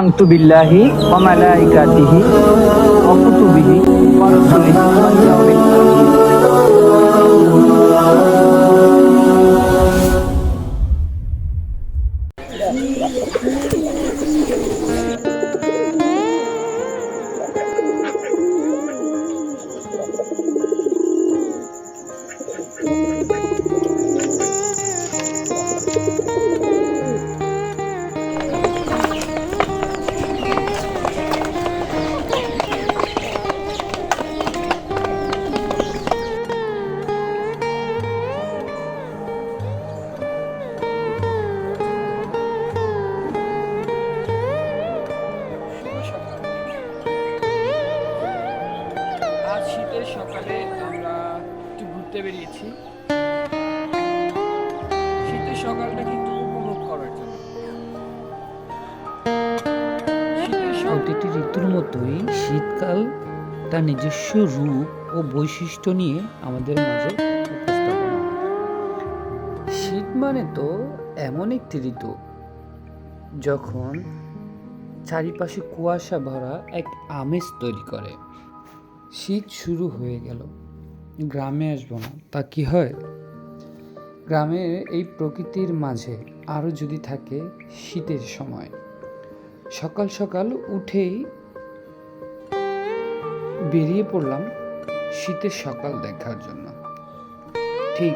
আমানতু বিল্লাহি ওয়া মালাইকাতিহি ওয়া কুতুবিহি ওয়া রুসুলিহি ওয়াল ইয়াউমিল আজ শীতের সকালে আমরা একটু ঘুরতে বেরিয়েছি শীতের সকালটাকে একটু উপভোগ করার জন্য। প্রতিটি ঋতুর মতোই শীতকাল তার নিজস্ব রূপ ও বৈশিষ্ট্য নিয়ে আমাদের মাঝে উপস্থাপনা হয়। শীত মানে তো এমন একটি ঋতু যখন চারিপাশে কুয়াশা ভরা এক আমেজ তৈরি করে। শীত শুরু হয়ে গেল, গ্রামে আসবো না তা কি হয়? গ্রামের এই প্রকৃতির মাঝে আরও যদি থাকে শীতের সময়, সকাল সকাল উঠেই বেরিয়ে পড়লাম শীতের সকাল দেখার জন্য। ঠিক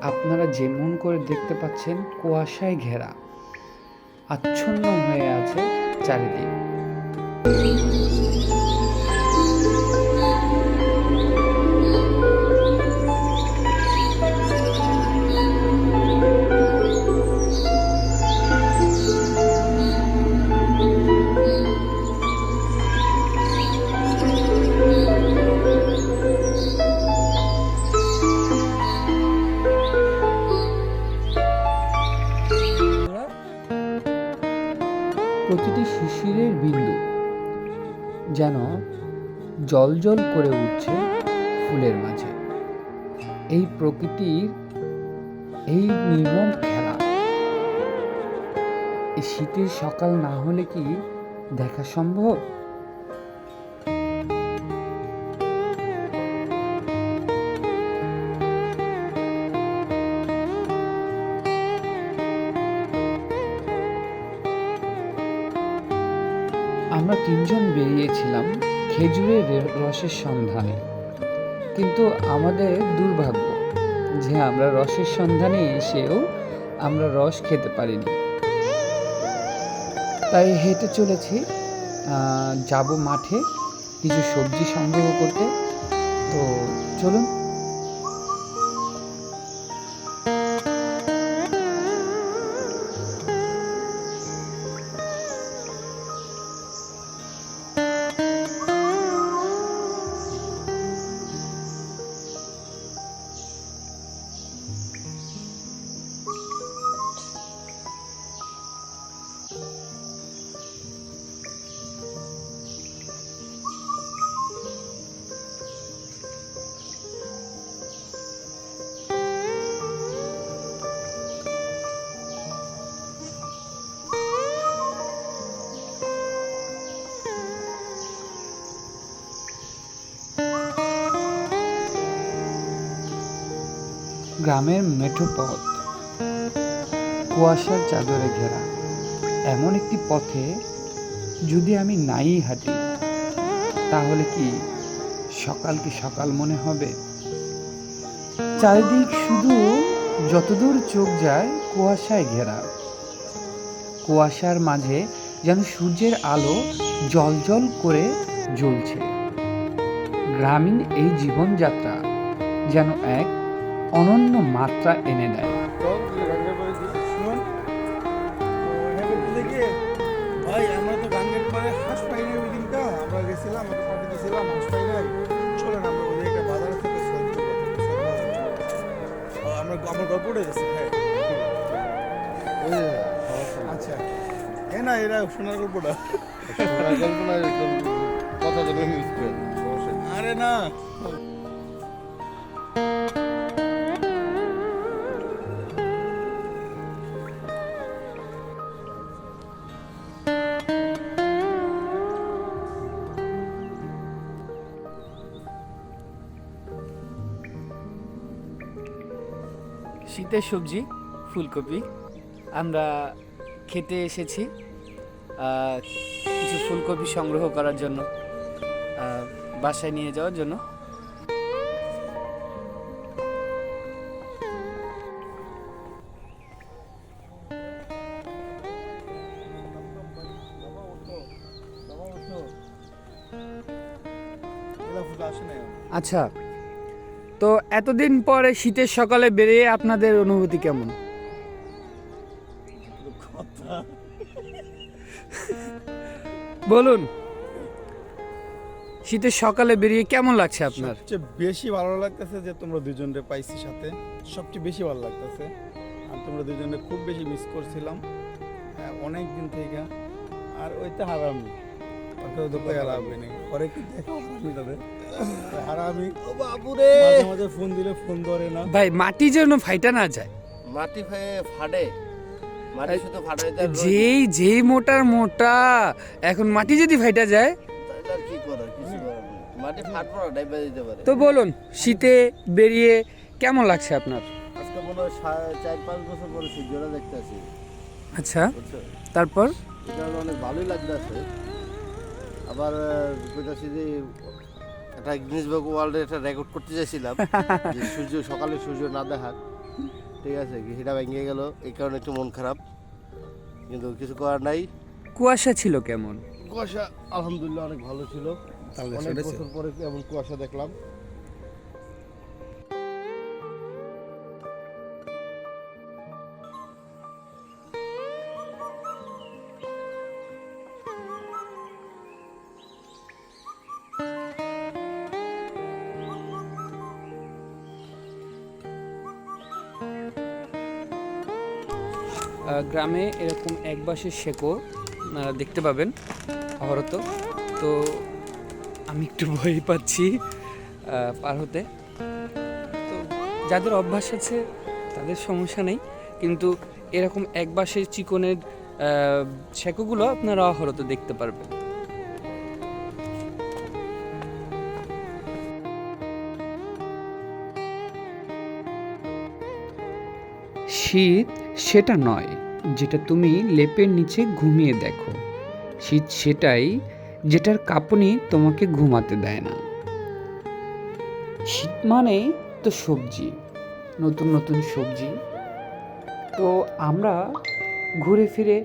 আপনারা যেমন করে দেখতে পাচ্ছেন, কুয়াশায় ঘেরা, আচ্ছন্ন হয়ে আছে চারিদিক। প্রতিটি শিশিরের বিন্দু যেন জল জল করে উঠছে ফুলের মাঝে। এই প্রকৃতির এই নির্মম খেলা এই শীতের সকাল না হলে কি দেখা সম্ভব? আমরা তিনজন বেরিয়েছিলাম খেজুরের রসের সন্ধানে, কিন্তু আমাদের দুর্ভাগ্য যে আমরা রসের সন্ধানে এসেও আমরা রস খেতে পারিনি। তাই হেঁটে চলেছি, যাব মাঠে কিছু সবজি সংগ্রহ করতে। তো চলুন। গ্রামের মেঠো পথ কুয়াশার চাদরে ঘেরা, এমন একটি পথে যদি আমি নাই হাঁটি তাহলে কি সকালকে সকাল মনে হবে? চারিদিক শুধু যতদূর চোখ যায় কুয়াশায় ঘেরা। কুয়াশার মাঝে যেন সূর্যের আলো জ্বলজ্বল করে জ্বলছে। গ্রামীণ এই জীবনযাত্রা যেন এক অনন্য মাত্রা এনে দেয়। ভাই আমরা তো গাঙ্গের পরে হাঁস পাই না, ওই দিনটা আমরা গেছিলাম, পার্টি দিয়েছিলাম, হাঁস পাই নাই। চলেন আমরা ওই একটা বাজারে থেকে আমরা আমার গল্প উঠে গেছে। হ্যাঁ আচ্ছা, এ না এরা শোনার গল্পটা কথা আরে না শীতের সবজি ফুলকপি আমরা খেতে এসেছি কিছু ফুলকপি সংগ্রহ করার জন্য, বাসায় নিয়ে যাওয়ার জন্য। আচ্ছা, তো এতদিন পরে শীতের সকালে বেরিয়ে আপনাদের অনুভূতি কেমন? বলুন, শীতের সকালে বেরিয়ে কেমন লাগছে আপনার? সবচেয়ে বেশি ভালো লাগতেছে যে তোমরা দুজনরে পাইছি সাথে, সবচেয়ে বেশি ভালো লাগতেছে। আর তোমরা দুজনে খুব বেশি মিস করছিলাম অনেক দিন থেকে। আর ওইটা হারামি মাঝে ফোন দিলে ফোন ধরে না ভাই, মাটি যেন ফাইটা না যায়। মাটি ফাটে, মাটি শুধু ফাটে। যেই মোটার মোটা, এখন মাটি যদি ফাইটা যায় তাহলে আর কি করার, কিছু করার নেই। মাটি ফাটবো না, ডাইবা দিতে পারে। তো বলুন, শীতে বেরিয়ে কেমন লাগছে আপনার? আজকে মনে হয় 4-5 বছর পরে সূর্যটা দেখতেছি। আচ্ছা, বুঝছো, তারপর এটা অনেক ভালোই লাগতেছে। আবার কইতাছি যে একটা গিনেস বুক ওয়ার্ল্ডে একটা রেকর্ড করতে চাইছিলাম যে সকালে সূর্য না দেখার, ঠিক আছে, সেটা ভেঙে গেল। এই কারণে একটু মন খারাপ, কিন্তু কিছু করার নাই। কুয়াশা ছিল কেমন? কুয়াশা আলহামদুলিল্লাহ অনেক ভালো ছিল। অনেক বছর পরে এমন কুয়াশা দেখলাম। গ্রামে এরকম এক বাঁশের শেকড় দেখতে পাবেন অহরত। তো আমি একটু ভয় পাচ্ছি পার হতে। তো যাদের অভ্যাস আছে তাদের সমস্যা নেই, কিন্তু এরকম এক বাঁশের চিকনের শেকড়গুলো আপনারা অহরত দেখতে পারবেন। শীত সেটা নয় যেটা তুমি লেপের নিচে ঘুমিয়ে দেখো, শীত সেটাই যেটার কাঁপুনি তোমাকে ঘুমাতে দেয় না। শীত মানে তো সবজি, নতুন নতুন সবজি। তো আমরা ঘুরে ফিরে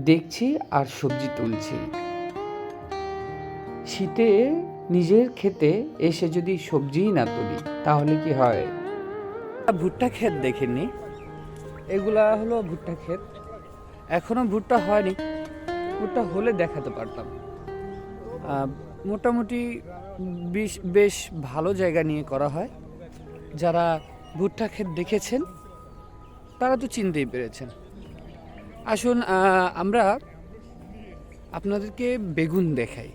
দেখছি আর সবজি তুলছি। শীতে নিজের খেতে এসে যদি সবজিই না তুলি তাহলে কি হয়? ভুট্টা ক্ষেত দেখেননি? এগুলা হলো ভুট্টা ক্ষেত। এখনো ভুট্টা হয়নি, ভুট্টা হলে দেখাতে পারতাম। মোটামুটি বেশ ভালো জায়গা নিয়ে করা হয়। যারা ভুট্টা ক্ষেত দেখেছেন তারা তো চিনতেই পেরেছেন। আসুন আমরা আপনাদেরকে বেগুন দেখাই।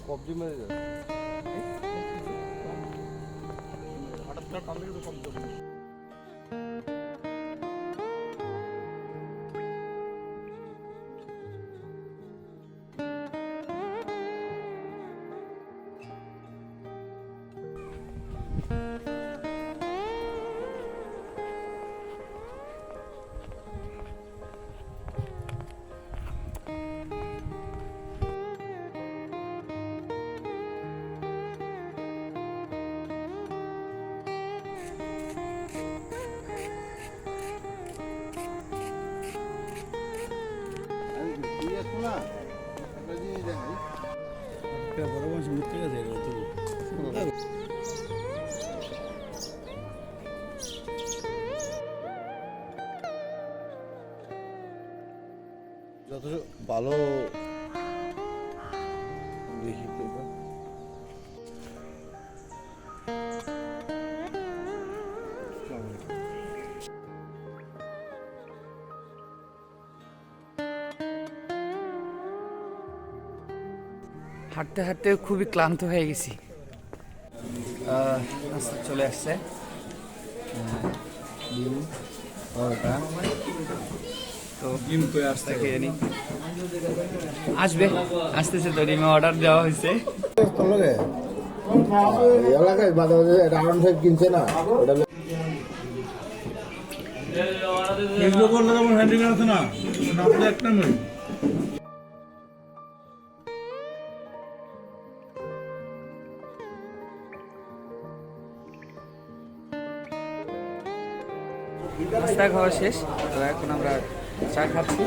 কবজি মেরে যায়। না একটা জিনিস দেখাই, বড় মানুষ মৃত্যু গেছে যত ভালো দেখি হাঁটতে হাঁটতে খুবই ক্লান্ত হয়ে গেছি। রাস্তা চলে আসছে, পরোটা তো কিন্তু আসতে খেয়ে নি আসবে আসতেছে তো ডিমে অর্ডার দেওয়া হয়েছে এলাকায় মাঝে মাঝে রাউন্ড সাহেব কিনছে না ওটা এগুলো করলে যেমন হ্যান্ডিং আছে না নাপলে একটা নয় নাস্তা খাওয়া শেষ তো এখন আমরা চা খাচ্ছি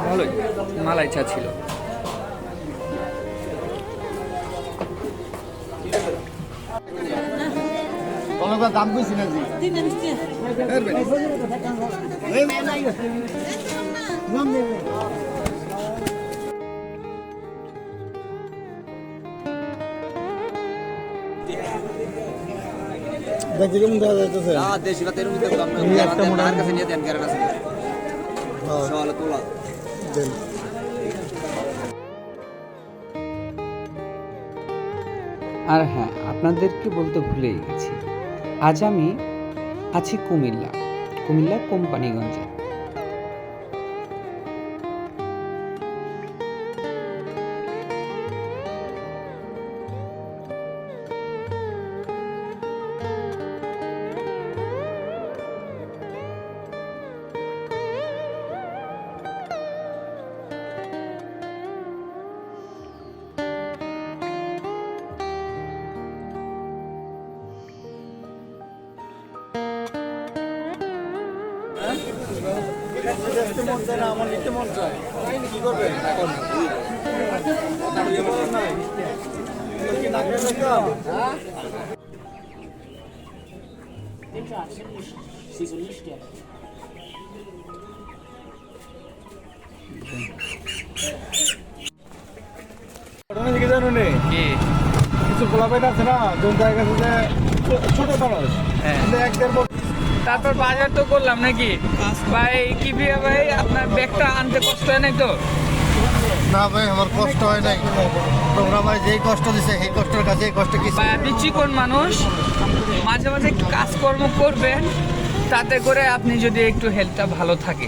ভালোই মালাই চা ছিল দাম কইছি না দেখি কেমন দেখা যাইতেছে দেশি ভাতের মধ্যে একটা মোটা কাছে নিয়ে দেন গ্যারান আছে সকালে তোলা আর হ্যাঁ, আপনাদেরকে বলতে ভুলেই গেছি, আজ আমি আছি কুমিল্লা কোম্পানিগঞ্জে। আমার নিতে মন চায় কি করবে এখন জানো নে কিছু গোলাপাইট আছে না যোন জায়গা আছে ছোট মানুষ এক দেড় তারপর বাজার তো করলাম নাকি ভাই কি ভাই আপনার ব্যাগটা আনতে কষ্ট হয় নাই তো না ভাই আমার কষ্ট হয় নাই তোমরা ভাই যেই কষ্ট দিছে সেই কষ্টের কাছে এই কষ্ট কিছু ভাই আপনি চিকন মানুষ মাঝে মাঝে কাজকর্ম করবেন তাতে করে আপনি যদি একটু হেলথটা ভালো থাকে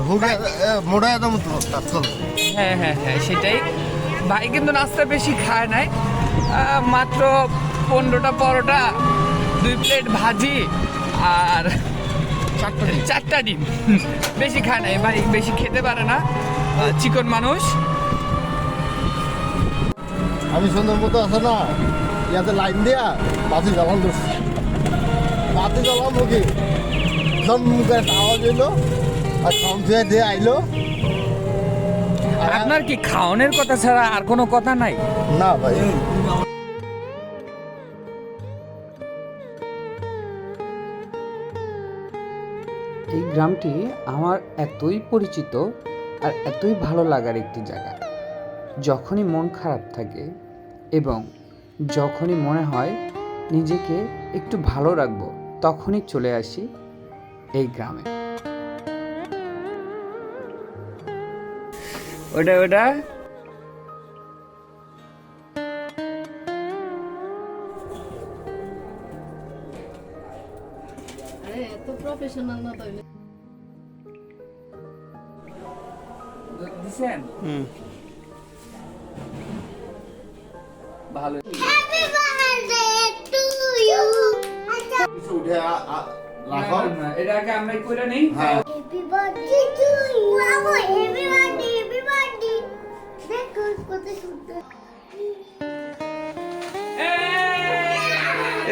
হুগে মোড়া একদম চল হ্যাঁ হ্যাঁ হ্যাঁ সেটাই ভাই কিন্তু নাস্তা বেশি খায় নাই মাত্র 15টা পরোটা 2 প্লেট ভাজি আর 4টা ডিম বেশি খায় নাই ভাই বেশি খেতে পারে না চিকন মানুষ আমি সুন্দর মতো আছে না ইয়াতে লাইন দিয়া বাতি জ্বালান ধরছি বাতি জ্বালাম মুখে জন মুখে একটা আওয়াজ এলো আর খাওয়ান ধুয়ে দিয়ে আইলো আপনার কি খাওয়ানোর কথা ছাড়া আর কোনো কথা নাই না ভাই এই গ্রামটি আমার এতই পরিচিত আর এতই ভালো লাগার একটি জায়গা। যখনই মন খারাপ থাকে এবং যখনই মনে হয় নিজেকে একটু ভালো রাখবো তখনই চলে আসি এই গ্রামে। ওটা আরে এত প্রফেশনাল না তাইলে দিছেন ভালো Happy birthday to you. কিছু উঠে রাখো এটা আগে আমরা কইরা নেই Happy birthday to you. Bravo, happy birthday, happy birthday. দেখো কত সুন্দর।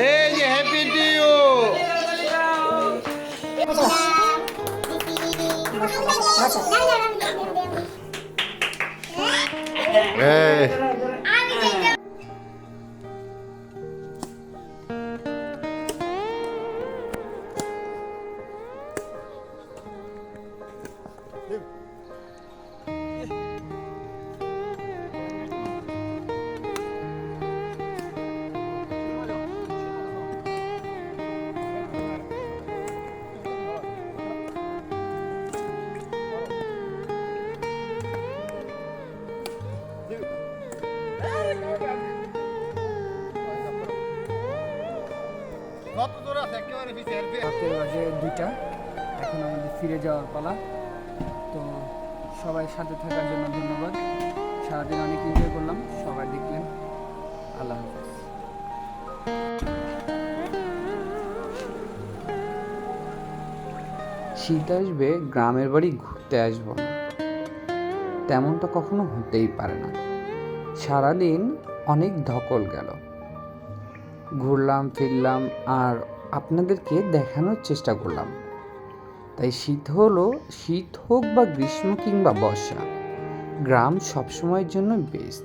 এই যে হ্যাপি টু ইউ এই আমি দেখতে রাতের বাজে 2টা, এখন আমাদের ফিরে যাওয়ার পালা। তো সবাই সাথে থাকার জন্য ধন্যবাদ। সারাদিন অনেক এনজয় করলাম, সবাই দেখলেন। আল্লাহ হাফেজ। শীত আসবে, গ্রামের বাড়ি ঘুরতে আসবো না, তেমনটা কখনো হতেই পারে না। সারাদিন অনেক ধকল গেল, ঘুরলাম ফিরলাম আর আপনাদেরকে দেখানোর চেষ্টা করলাম। তাই শীত হোক বা গ্রীষ্ম কিংবা বর্ষা, গ্রাম সবসময়ের জন্য বেস্ট।